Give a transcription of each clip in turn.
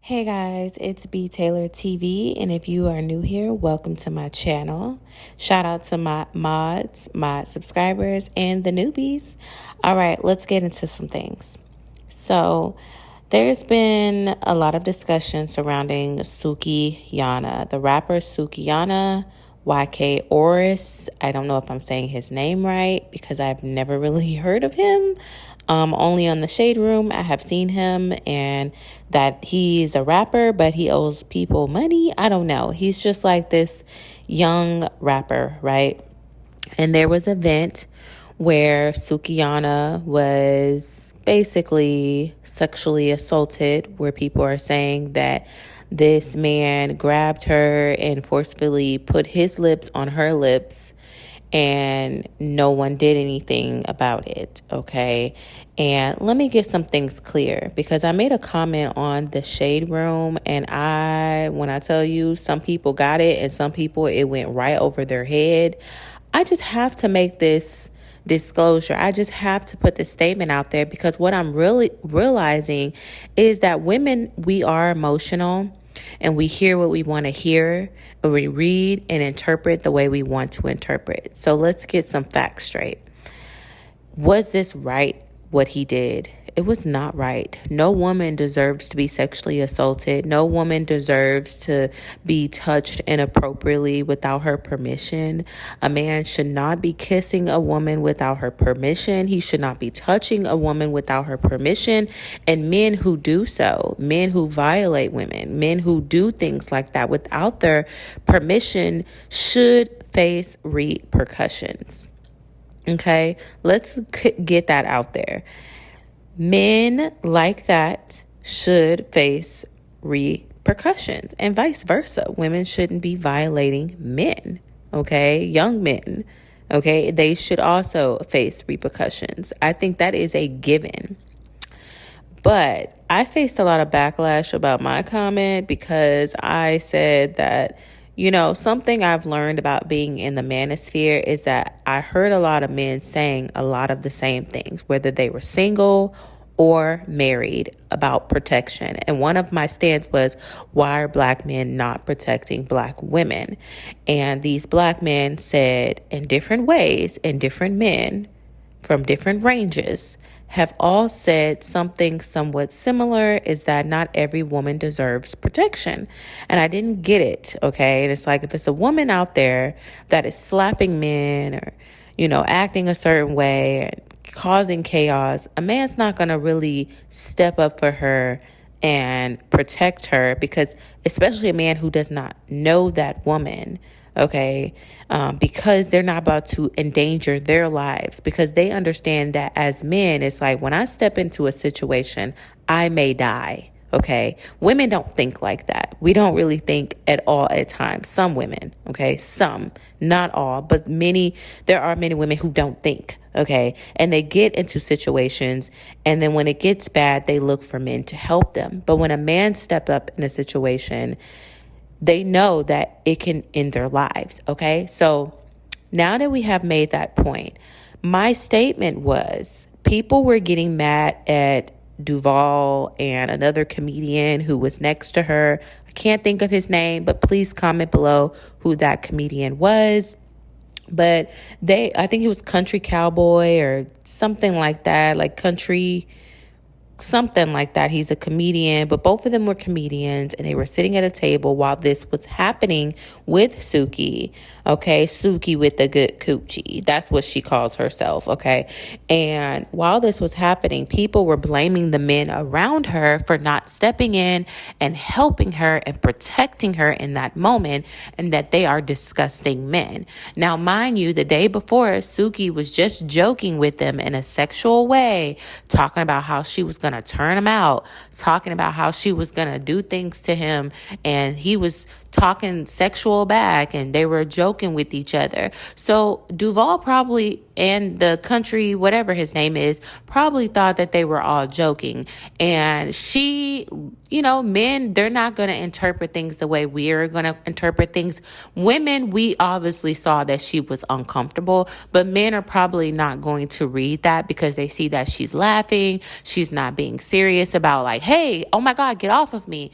Hey guys, it's btaylortv, and if you are new here, welcome to my channel. Shout out to my mods, my subscribers, and the newbies. All right, let's get into some things. So, there's been a lot of discussion surrounding Sukihana, the rapper Sukihana, Oris. I don't know if I'm saying his name right because I've never really heard of him. Only on the Shade Room I have seen him, and that he's a rapper, but he owes people money. I don't know. He's just like this young rapper, right? And there was an event where Sukihana was basically sexually assaulted, where people are saying that this man grabbed her and forcefully put his lips on her lips, and no one did anything about it, okay? And let me get some things clear, because I made a comment on the Shade Room, and when I tell you, some people got it and some people it went right over their head. I just have to make this disclosure. I just have to put this statement out there, because what I'm really realizing is that women, we are emotional, and we hear what we want to hear, and we read and interpret the way we want to interpret. So let's get some facts straight. Was this right, what he did? It was not right. No woman deserves to be sexually assaulted. No woman deserves to be touched inappropriately without her permission. A man should not be kissing a woman without her permission. He should not be touching a woman without her permission. And men who do so, men who violate women, men who do things like that without their permission should face repercussions. Okay, let's get that out there. Men like that should face repercussions, and vice versa. Women shouldn't be violating men, okay? Young men, okay? They should also face repercussions. I think that is a given. But I faced a lot of backlash about my comment, because I said that, something I've learned about being in the manosphere is that I heard a lot of men saying a lot of the same things, whether they were single or married, about protection. And one of my stands was, why are black men not protecting black women? And these black men said in different ways, and different men from different ranges have all said something somewhat similar, is that not every woman deserves protection. And I didn't get it, okay? And it's like, if it's a woman out there that is slapping men or, acting a certain way and causing chaos, a man's not going to really step up for her and protect her, because especially a man who does not know that woman, okay, because they're not about to endanger their lives, because they understand that as men, it's like, when I step into a situation, I may die, okay? Women don't think like that. We don't really think at all at times. Some women, okay? Some, not all, but there are many women who don't think, okay? And they get into situations, and then when it gets bad, they look for men to help them. But when a man steps up in a situation, they know that it can end their lives, okay? So now that we have made that point, my statement was, people were getting mad at Duval and another comedian who was next to her. I can't think of his name, but please comment below who that comedian was. But I think he was Country Cowboy or something like that, something like that. He's a comedian, but both of them were comedians, and they were sitting at a table while this was happening with Suki, okay? Suki with the good coochie. That's what she calls herself, okay? And while this was happening, people were blaming the men around her for not stepping in and helping her and protecting her in that moment, and that they are disgusting men. Now, mind you, the day before, Suki was just joking with them in a sexual way, talking about how she was going to turn him out, talking about how she was going to do things to him, and he was talking sexual back and they were joking with each other. So Duval probably, and the country, whatever his name is, probably thought that they were all joking. And she, men, they're not going to interpret things the way we're going to interpret things. Women, we obviously saw that she was uncomfortable, but men are probably not going to read that because they see that she's laughing. She's not being serious about like, hey, oh my God, get off of me.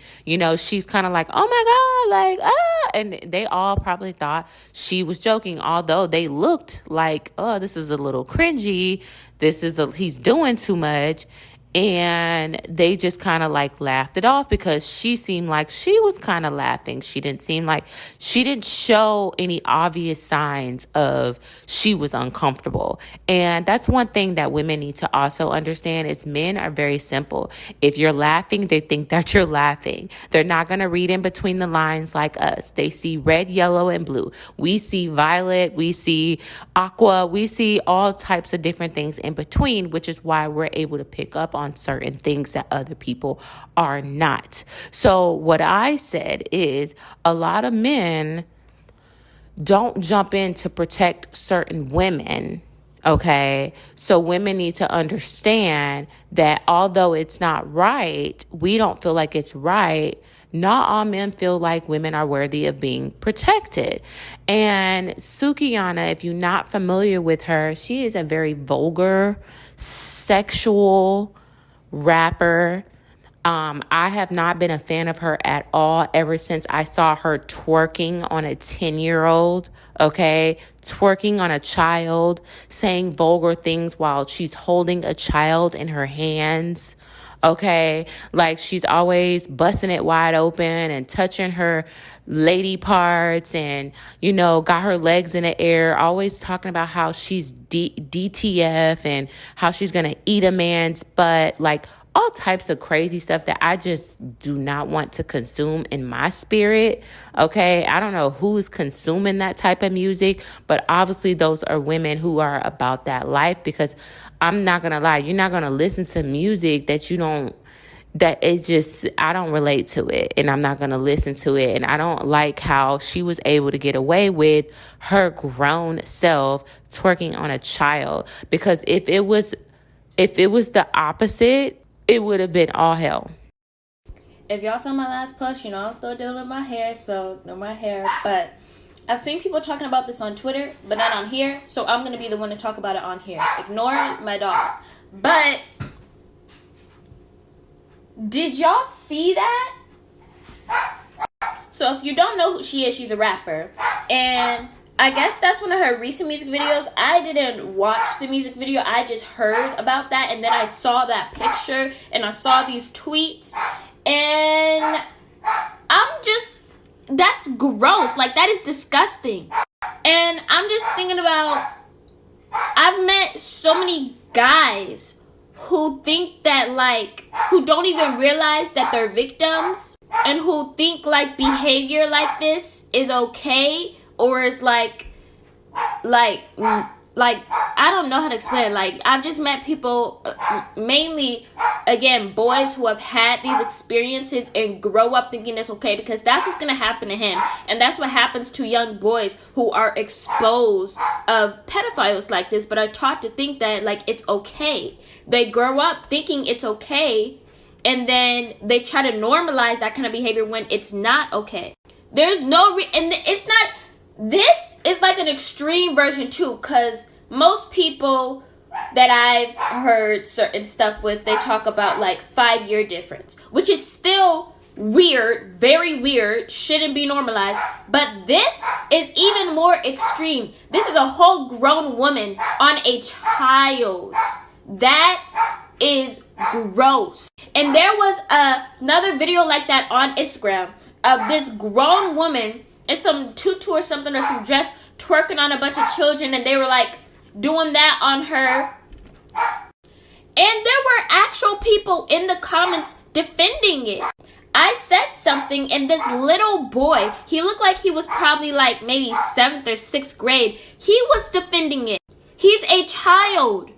She's kind of like, oh my God, like, ah. And they all probably thought she was joking, although they looked like, oh, this is a little cringy. He's doing too much. And they just kind of like laughed it off because she seemed like she was kind of laughing. She didn't show any obvious signs of she was uncomfortable. And that's one thing that women need to also understand is men are very simple. If you're laughing, they think that you're laughing. They're not going to read in between the lines like us. They see red, yellow, and blue. We see violet, we see aqua, we see all types of different things in between, which is why we're able to pick up on certain things that other people are not. So what I said is a lot of men don't jump in to protect certain women. Okay, so women need to understand that although it's not right, we don't feel like it's right. Not all men feel like women are worthy of being protected. And Sukihana, if you're not familiar with her, she is a very vulgar, sexual rapper. I have not been a fan of her at all ever since I saw her twerking on a 10-year-old, okay? Twerking on a child, saying vulgar things while she's holding a child in her hands, okay? Like she's always busting it wide open and touching her lady parts and, got her legs in the air, always talking about how she's DTF and how she's going to eat a man's butt, like all types of crazy stuff that I just do not want to consume in my spirit, okay? I don't know who's consuming that type of music, but obviously those are women who are about that life because I'm not going to lie, you're not going to listen to music that I don't relate to it and I'm not going to listen to it. And I don't like how she was able to get away with her grown self twerking on a child, because if it was the opposite, it would have been all hell. If y'all saw my last post, I'm still dealing with my hair, so no my hair. But I've seen people talking about this on Twitter, but not on here, so I'm going to be the one to talk about it on here. Ignore my dog. But did y'all see that? So if you don't know who she is, she's a rapper. And I guess that's one of her recent music videos. I didn't watch the music video. I just heard about that. And then I saw that picture. And I saw these tweets. And that's gross. Like, that is disgusting. And I'm just thinking about, I've met so many guys who think that, like, who don't even realize that they're victims. And who think, like, behavior like this is okay. Or is like I don't know how to explain it. Like, I've just met people, mainly, again, boys who have had these experiences and grow up thinking it's okay, because that's what's going to happen to him. And that's what happens to young boys who are exposed of pedophiles like this, but are taught to think that, like, it's okay. They grow up thinking it's okay, and then they try to normalize that kind of behavior when it's not okay. There's no and it's not. This is like an extreme version too, because most people that I've heard certain stuff with, they talk about like 5-year difference, which is still weird, very weird, shouldn't be normalized. But this is even more extreme. This is a whole grown woman on a child. That is gross. And there was another video like that on Instagram of this grown woman in some tutu or something, or some dress, twerking on a bunch of children, and they were like doing that on her. And there were actual people in the comments defending it. I said something, and this little boy, he looked like he was probably like maybe 7th or 6th grade. He was defending it. He's a child.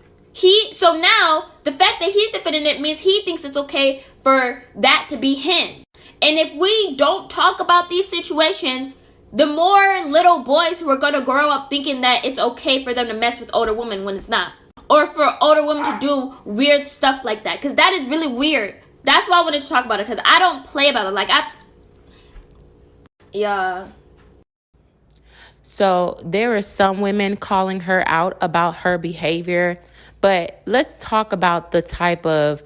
So now the fact that he's defending it means he thinks it's okay for that to be him. And if we don't talk about these situations, the more little boys who are going to grow up thinking that it's okay for them to mess with older women when it's not. Or for older women to do weird stuff like that. Because that is really weird. That's why I wanted to talk about it. Because I don't play about it. Yeah. So there are some women calling her out about her behavior. But let's talk about the type of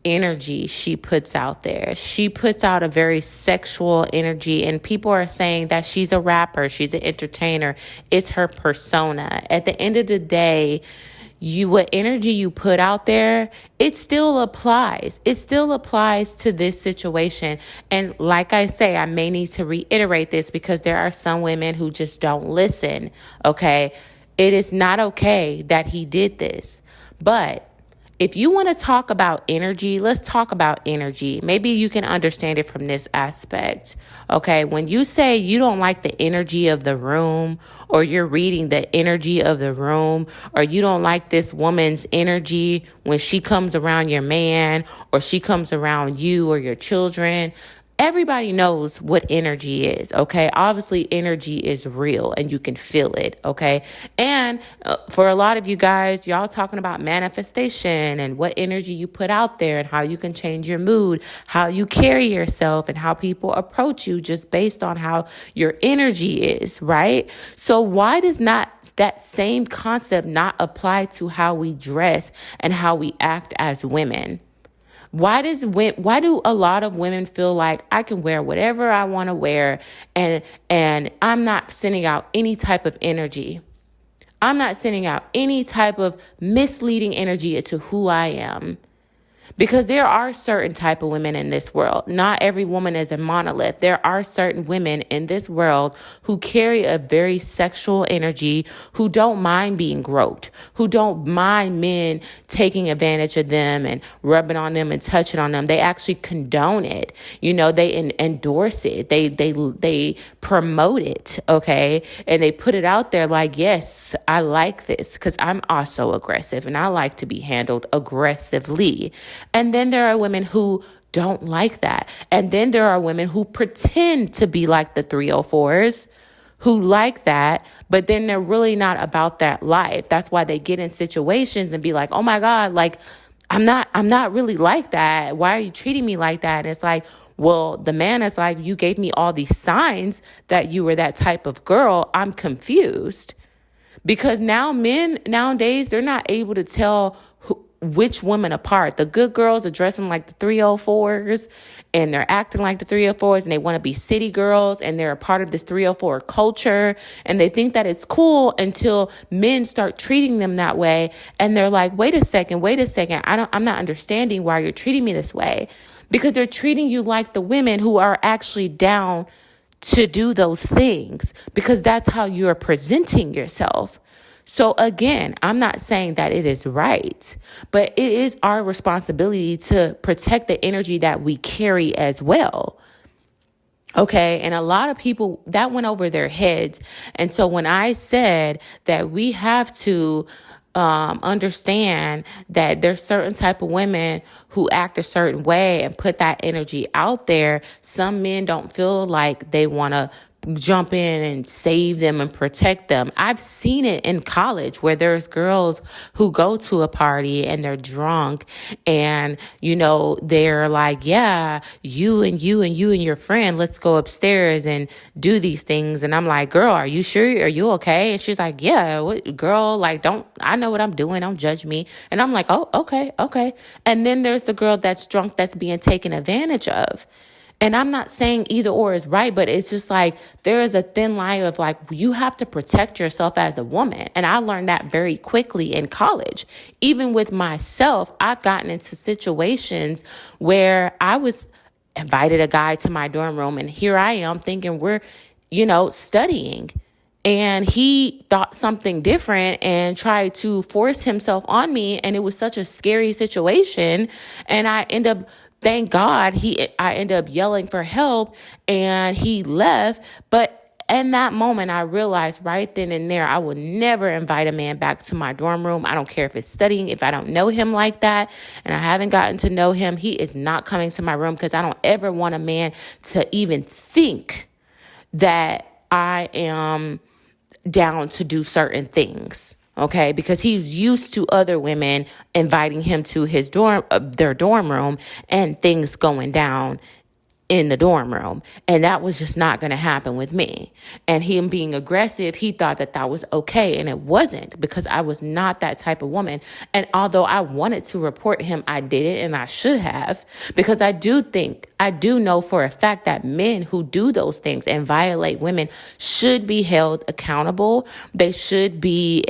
energy she puts out there. She puts out a very sexual energy, and people are saying that she's a rapper, she's an entertainer. It's her persona. At the end of the day, what energy you put out there, it still applies. It still applies to this situation. And like I say, I may need to reiterate this because there are some women who just don't listen. Okay. It is not okay that he did this. But if you want to talk about energy, let's talk about energy. Maybe you can understand it from this aspect. Okay, when you say you don't like the energy of the room, or you're reading the energy of the room, or you don't like this woman's energy when she comes around your man, or she comes around you or your children, everybody knows what energy is, okay? Obviously, energy is real and you can feel it, okay? And for a lot of you guys, y'all talking about manifestation and what energy you put out there and how you can change your mood, how you carry yourself, and how people approach you just based on how your energy is, right? So why does not that same concept not apply to how we dress and how we act as women? Why do a lot of women feel like I can wear whatever I want to wear and I'm not sending out any type of energy? I'm not sending out any type of misleading energy into who I am. Because there are certain type of women in this world. Not every woman is a monolith. There are certain women in this world who carry a very sexual energy, who don't mind being groped, who don't mind men taking advantage of them and rubbing on them and touching on them. They actually condone it. You know, they endorse it. They promote it, okay? And they put it out there like, yes, I like this because I'm also aggressive and I like to be handled aggressively. And then there are women who don't like that. And then there are women who pretend to be like the 304s, who like that, but then they're really not about that life. That's why they get in situations and be like, oh my God, like, I'm not really like that. Why are you treating me like that? And it's like, well, the man is like, you gave me all these signs that you were that type of girl. I'm confused. Because now men nowadays, they're not able to tell which women apart. The good girls are dressing like the 304s and they're acting like the 304s and they want to be city girls and they're a part of this 304 culture and they think that it's cool until men start treating them that way. And they're like, wait a second. I'm not understanding why you're treating me this way, because they're treating you like the women who are actually down to do those things, because that's how you're presenting yourself. So again, I'm not saying that it is right, but it is our responsibility to protect the energy that we carry as well. Okay. And a lot of people, that went over their heads. And so when I said that we have to understand that there's certain type of women who act a certain way and put that energy out there, some men don't feel like they want to jump in and save them and protect them. I've seen it in college where there's girls who go to a party and they're drunk and, you know, they're like, yeah, you and your friend, let's go upstairs and do these things. And I'm like, girl, are you sure? Are you okay? And she's like, yeah, girl, like, I know what I'm doing. Don't judge me. And I'm like, oh, okay. And then there's the girl that's drunk that's being taken advantage of. And I'm not saying either or is right, but it's just like there is a thin line of like, you have to protect yourself as a woman. And I learned that very quickly in college. Even with myself, I've gotten into situations where I was invited a guy to my dorm room and here I am thinking we're, studying. And he thought something different and tried to force himself on me. And it was such a scary situation. And thank God, I ended up yelling for help and he left. But in that moment, I realized right then and there, I would never invite a man back to my dorm room. I don't care if it's studying. If I don't know him like that and I haven't gotten to know him, he is not coming to my room, because I don't ever want a man to even think that I am down to do certain things. Okay, because he's used to other women inviting him to his their dorm room, and things going down in the dorm room. And that was just not going to happen with me. And him being aggressive, he thought that that was okay. And it wasn't, because I was not that type of woman. And although I wanted to report him, I didn't, and I should have, because I do know for a fact that men who do those things and violate women should be held accountable. They should be,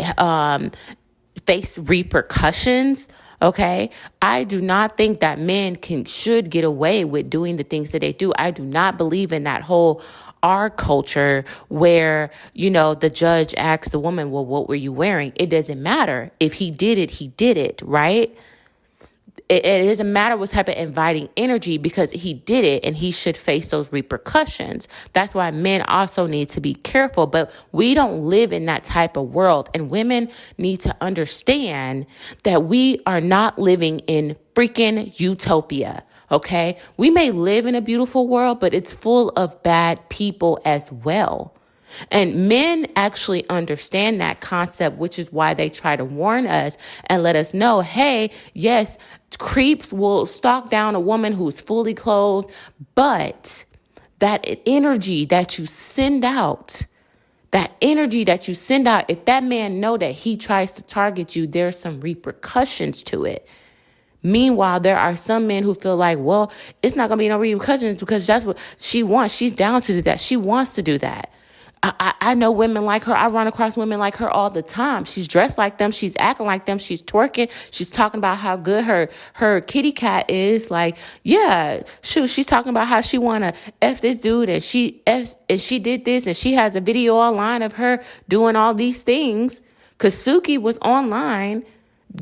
face repercussions. Okay. I do not think that men should get away with doing the things that they do. I do not believe in that whole our culture where, the judge asks the woman, well, what were you wearing? It doesn't matter. If he did it, he did it, right? It doesn't matter what type of inviting energy, because he did it and he should face those repercussions. That's why men also need to be careful, but we don't live in that type of world. And women need to understand that we are not living in freaking utopia. Okay. We may live in a beautiful world, but it's full of bad people as well. And men actually understand that concept, which is why they try to warn us and let us know, hey, yes, creeps will stalk down a woman who's fully clothed, but that energy that you send out, if that man know that he tries to target you, there's some repercussions to it. Meanwhile, there are some men who feel like, well, it's not going to be no repercussions because that's what she wants. She's down to do that. She wants to do that. I know women like her. I run across women like her all the time. She's dressed like them. She's acting like them. She's twerking. She's talking about how good her kitty cat is. Like, yeah, shoot. She's talking about how she want to F this dude, and she did this, and she has a video online of her doing all these things. Cause Suki was online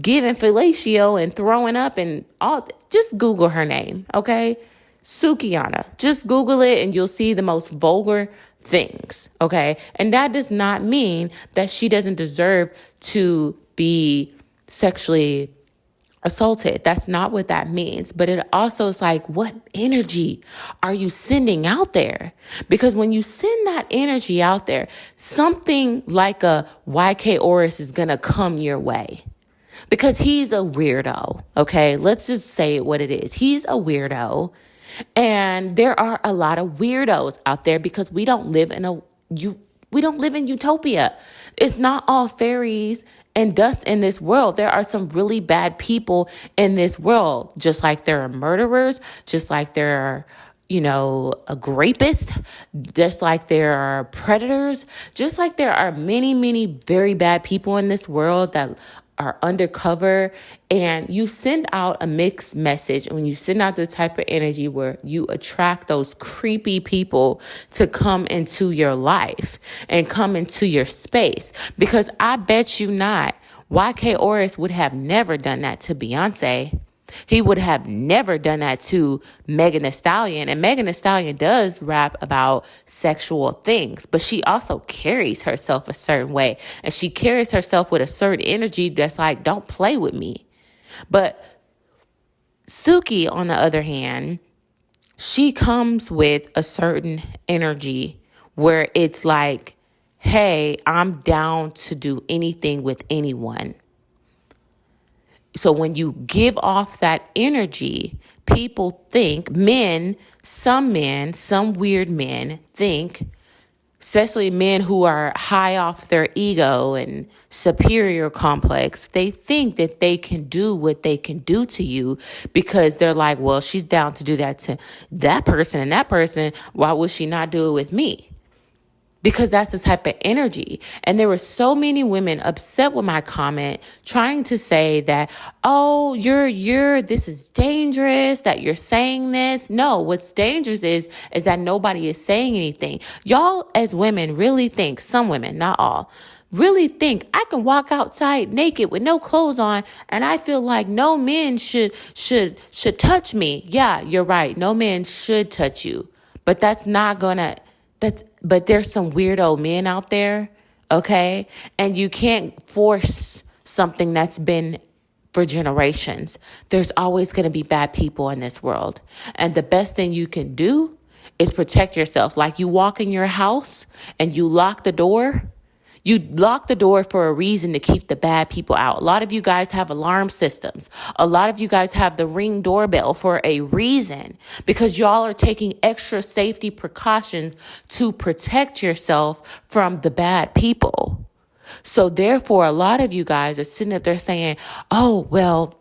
giving fellatio and throwing up and all. Just Google her name. Okay. Sukihana. Just Google it and you'll see the most vulgar things. Okay. And that does not mean that she doesn't deserve to be sexually assaulted. That's not what that means. But it also is like, what energy are you sending out there? Because when you send that energy out there, something like a YK Oris is going to come your way. Because he's a weirdo. Okay. Let's just say it what it is. He's a weirdo. And there are a lot of weirdos out there because we don't live in utopia. It's not all fairies and dust in this world. There are some really bad people in this world, just like there are murderers, just like there are, a rapist, just like there are predators, just like there are many, many very bad people in this world that are undercover. And you send out a mixed message. And when you send out the type of energy where you attract those creepy people to come into your life and come into your space, because I bet you not, YK Oris would have never done that to Beyonce. He would have never done that to Megan Thee Stallion. And Megan Thee Stallion does rap about sexual things, but she also carries herself a certain way. And she carries herself with a certain energy that's like, don't play with me. But Suki, on the other hand, she comes with a certain energy where it's like, hey, I'm down to do anything with anyone. So when you give off that energy, people think, some weird men think, especially men who are high off their ego and superior complex, they think that they can do what they can do to you because they're like, well, she's down to do that to that person and that person. Why would she not do it with me? Because that's the type of energy. And there were so many women upset with my comment, trying to say that, oh, this is dangerous, that you're saying this. No, what's dangerous is that nobody is saying anything. Y'all as women really think, some women, not all, really think I can walk outside naked with no clothes on and I feel like no men should touch me. Yeah, you're right. No man should touch you, but that's not gonna But there's some weirdo men out there, okay? And you can't force something that's been for generations. There's always going to be bad people in this world. And the best thing you can do is protect yourself. Like you walk in your house and you lock the door. You lock the door for a reason to keep the bad people out. A lot of you guys have alarm systems. A lot of you guys have the Ring doorbell for a reason, because y'all are taking extra safety precautions to protect yourself from the bad people. So therefore, a lot of you guys are sitting up there saying, oh, well,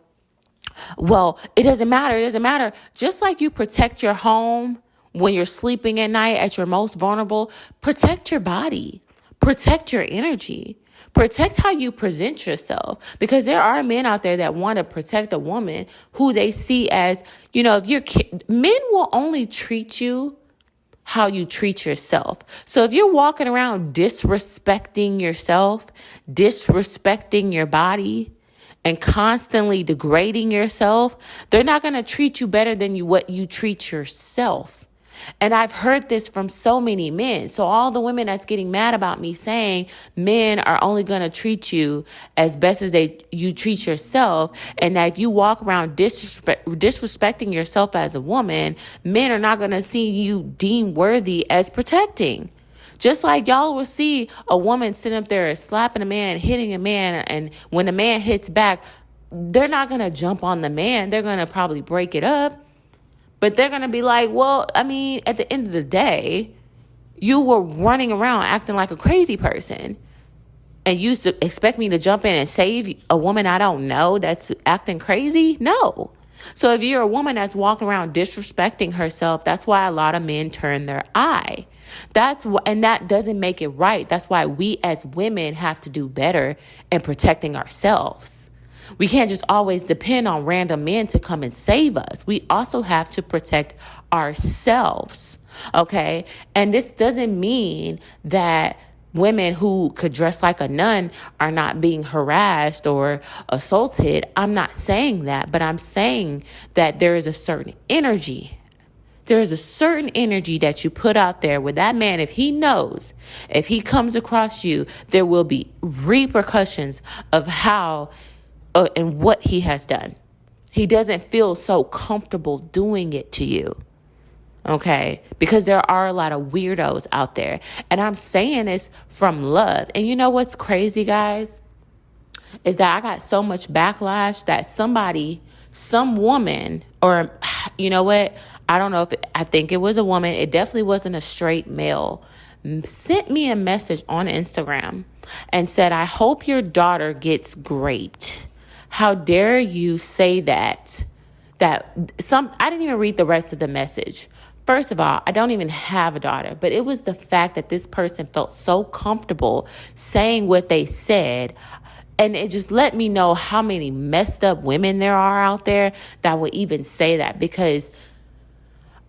it doesn't matter. It doesn't matter. Just like you protect your home when you're sleeping at night at your most vulnerable, protect your body. Protect your energy. Protect how you present yourself, because there are men out there that want to protect a woman who they see as, if men will only treat you how you treat yourself. So if you're walking around disrespecting yourself, disrespecting your body, and constantly degrading yourself, they're not going to treat you better than what you treat yourself. And I've heard this from so many men. So all the women that's getting mad about me saying men are only going to treat you as best as you treat yourself, and that if you walk around disrespecting yourself as a woman, men are not going to see you deemed worthy as protecting. Just like y'all will see a woman sitting up there slapping a man, hitting a man, and when the man hits back, they're not going to jump on the man. They're going to probably break it up. But they're going to be like, well, I mean, at the end of the day, you were running around acting like a crazy person. And you expect me to jump in and save a woman I don't know that's acting crazy? No. So if you're a woman that's walking around disrespecting herself, that's why a lot of men turn their eye. And that doesn't make it right. That's why we as women have to do better in protecting ourselves. We can't just always depend on random men to come and save us. We also have to protect ourselves, okay? And this doesn't mean that women who could dress like a nun are not being harassed or assaulted. I'm not saying that, but I'm saying that there is a certain energy. There is a certain energy that you put out there with that man. If he knows, if he comes across you, there will be repercussions of how and what he has done. He doesn't feel so comfortable doing it to you. Okay? Because there are a lot of weirdos out there. And I'm saying this from love. And you know what's crazy, guys? Is that I got so much backlash that some woman, or you know what? I don't know I think it was a woman. It definitely wasn't a straight male. Sent me a message on Instagram and said, I hope your daughter gets raped. How dare you say that? I didn't even read the rest of the message. First of all, I don't even have a daughter, but it was the fact that this person felt so comfortable saying what they said. And it just let me know how many messed up women there are out there that would even say that, because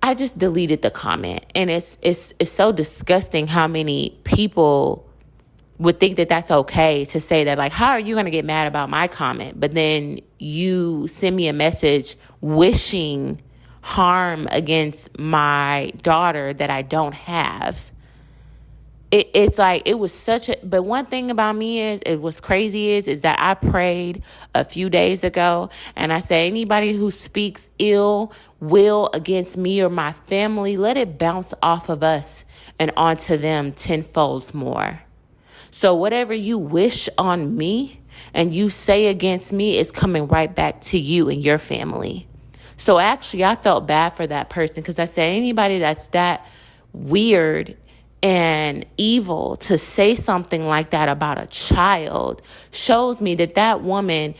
I just deleted the comment. And it's so disgusting how many people would think that that's okay to say that. Like, how are you going to get mad about my comment? But then you send me a message wishing harm against my daughter that I don't have. It's like, it was but one thing about me is that I prayed a few days ago, and I said, anybody who speaks ill will against me or my family, let it bounce off of us and onto them tenfold more. So whatever you wish on me and you say against me is coming right back to you and your family. So actually, I felt bad for that person, because I said, anybody that's that weird and evil to say something like that about a child shows me that woman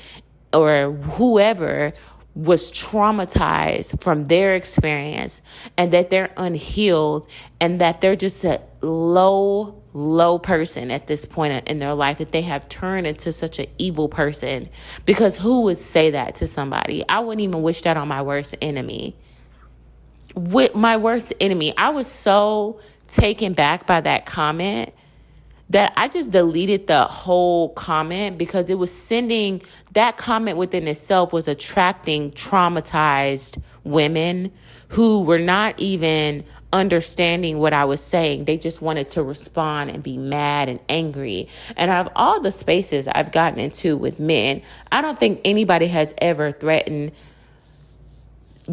or whoever was traumatized from their experience, and that they're unhealed, and that they're just a low person at this point in their life, that they have turned into such an evil person. Because who would say that to somebody? I wouldn't even wish that on my worst enemy. With my worst enemy, I was so taken back by that comment that I just deleted the whole comment, because it was that comment within itself was attracting traumatized women who were not even understanding what I was saying. They just wanted to respond and be mad and angry. And out of all the spaces I've gotten into with men, I don't think anybody has ever threatened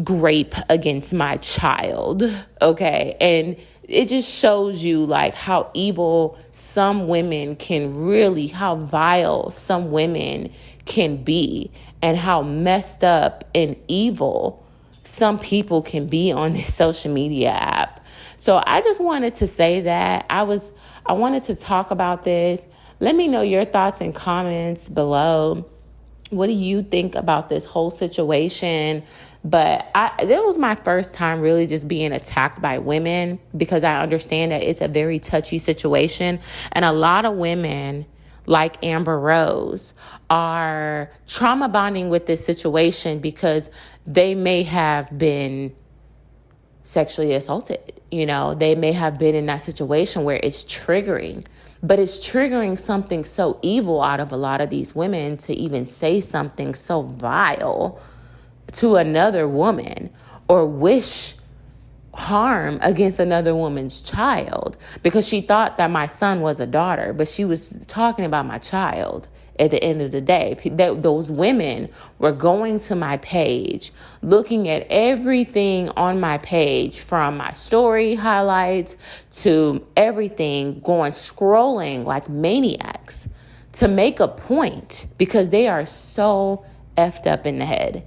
grape against my child. Okay. And it just shows you like how evil some women can really, how vile some women can be, and how messed up and evil some people can be on this social media app. So I just wanted to say that I wanted to talk about this. Let me know your thoughts and comments below. What do you think about this whole situation? But this was my first time really just being attacked by women, because I understand that it's a very touchy situation. And a lot of women, like Amber Rose, are trauma bonding with this situation because they may have been sexually assaulted. You know, they may have been in that situation where it's triggering. But it's triggering something so evil out of a lot of these women to even say something so vile to another woman or wish harm against another woman's child, because she thought that my son was a daughter, but she was talking about my child. At the end of the day, those women were going to my page, looking at everything on my page, from my story highlights to everything, scrolling like maniacs to make a point, because they are so effed up in the head.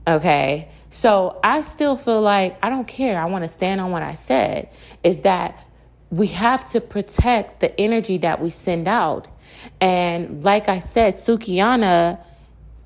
Okay. So I still feel like, I don't care. I want to stand on what I said, is that we have to protect the energy that we send out. And like I said, Sukihana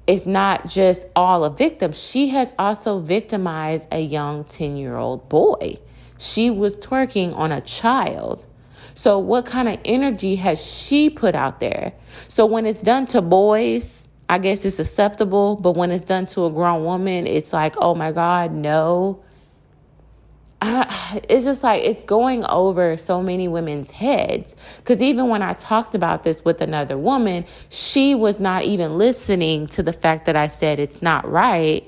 is not just all a victim. She has also victimized a young 10-year-old boy. She was twerking on a child. So what kind of energy has she put out there? So when it's done to boys, I guess it's acceptable. But when it's done to a grown woman, it's like, oh my God, no. It's just like, it's going over so many women's heads. Because even when I talked about this with another woman, she was not even listening to the fact that I said it's not right.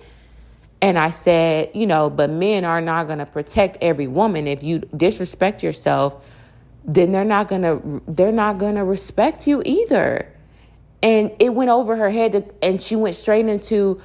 And I said, but men are not going to protect every woman. If you disrespect yourself, then they're not going to respect you either. And it went over her head, and she went straight into,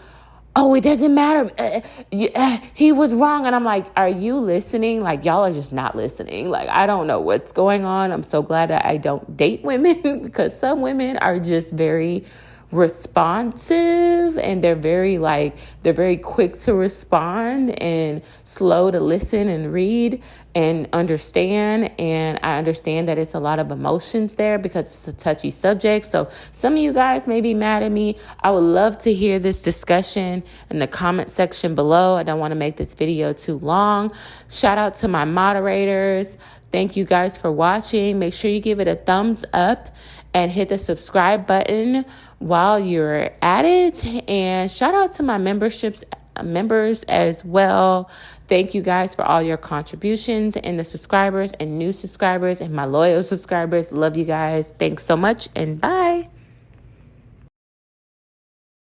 oh, it doesn't matter. He was wrong. And I'm like, are you listening? Like, y'all are just not listening. Like, I don't know what's going on. I'm so glad that I don't date women, because some women are just very responsive, and they're very quick to respond and slow to listen and read and understand. And I understand that it's a lot of emotions there because it's a touchy subject. So some of you guys may be mad at me. I would love to hear this discussion in the comment section below. I don't want to make this video too long. Shout out to my moderators. Thank you guys for watching. Make sure you give it a thumbs up and hit the subscribe button while you're at it. And shout out to my members as well. Thank you guys for all your contributions, and the subscribers and new subscribers and my loyal subscribers. Love you guys. Thanks so much, and bye.